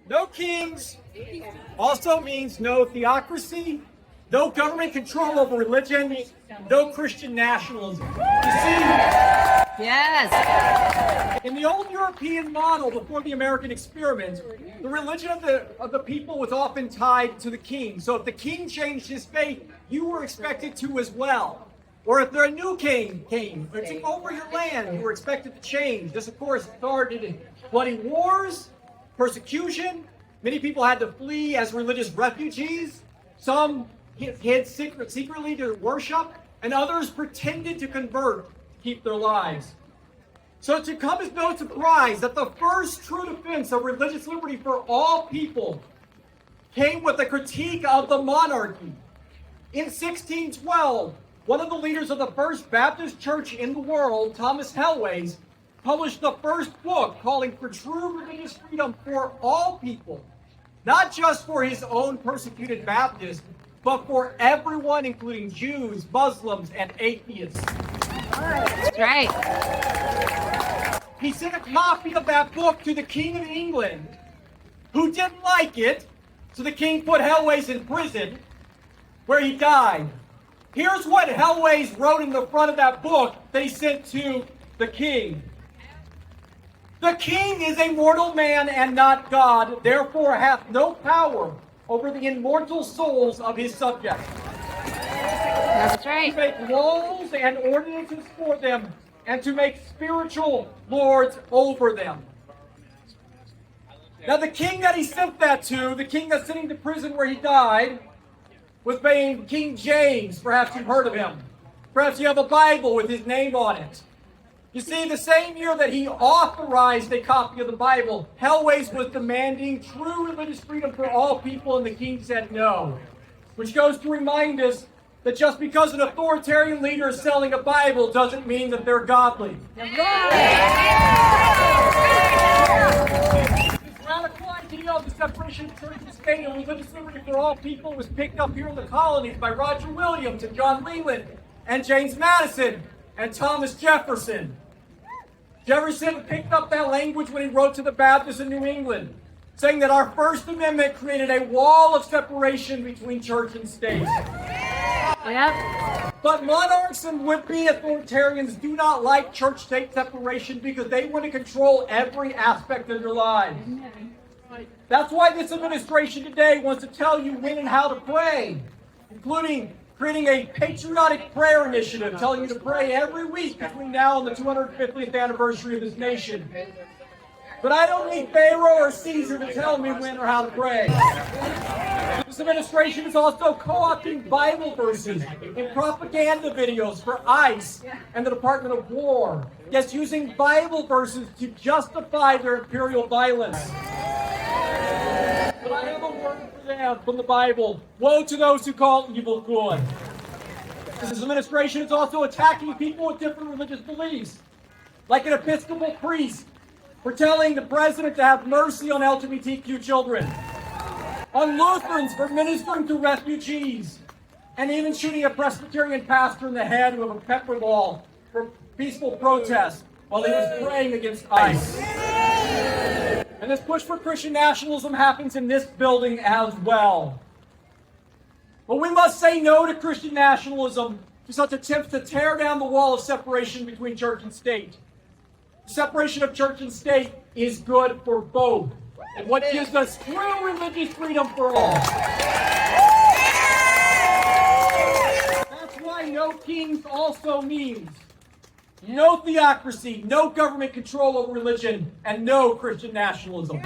No kings also means no theocracy, no government control over religion, no Christian nationalism. You see, yes, in the old European model before the American experiment, the religion of the people was often tied to the king. So if the king changed his faith, you were expected to as well. Or if a new king came or took over your land, you were expected to change. This, of course, started in bloody wars, persecution. Many people had to flee as religious refugees. Some hid secretly to worship, and others pretended to convert to keep their lives. So it should come as no surprise that the first true defense of religious liberty for all people came with a critique of the monarchy. In 1612, one of the leaders of the First Baptist Church in the world, Thomas Helwys, published the first book calling for true religious freedom for all people, not just for his own persecuted Baptists, but for everyone, including Jews, Muslims, and atheists. that's right. He sent a copy of that book to the King of England, who didn't like it, so the king put Helwys in prison, where he died. Here's what Helwys wrote in the front of that book that he sent to the king. The king is a mortal man and not God, therefore hath no power over the immortal souls of his subjects. That's right. To make laws and ordinances for them, and to make spiritual lords over them. Now the king that he sent that to, the king that's sitting in prison where he died, was named King James. Perhaps you've heard of him. Perhaps you have a Bible with his name on it. You see, the same year that he authorized a copy of the Bible, Helwys was demanding true religious freedom for all people, and the king said no. Which goes to remind us that just because an authoritarian leader is selling a Bible doesn't mean that they're godly. This radical idea of the separation of church and state and religious liberty for all people was picked up here in the colonies by Roger Williams and John Leland and James Madison and Thomas Jefferson. Jefferson picked up that language when he wrote to the Baptists in New England, saying that our First Amendment created a wall of separation between church and state. Yep. But monarchs and would-be authoritarians do not like church-state separation because they want to control every aspect of their lives. That's why this administration today wants to tell you when and how to pray, including creating a patriotic prayer initiative telling you to pray every week between now and the 250th anniversary of this nation. But I don't need Pharaoh or Caesar to tell me when or how to pray. This administration is also co-opting Bible verses in propaganda videos for ICE and the Department of War. Yes, using Bible verses to justify their imperial violence. But I have a word for them from the Bible. Woe to those who call evil good. This administration is also attacking people with different religious beliefs, like an Episcopal priest for telling the president to have mercy on LGBTQ children, on Lutherans for ministering to refugees, and even shooting a Presbyterian pastor in the head with a pepper ball for peaceful protest while he was praying against ICE. And this push for Christian nationalism happens in this building as well. But we must say no to Christian nationalism, to such attempts to tear down the wall of separation between church and state. The separation of church and state is good for both, and what gives us true religious freedom for all. That's why no kings also means no theocracy, no government control over religion, and no Christian nationalism.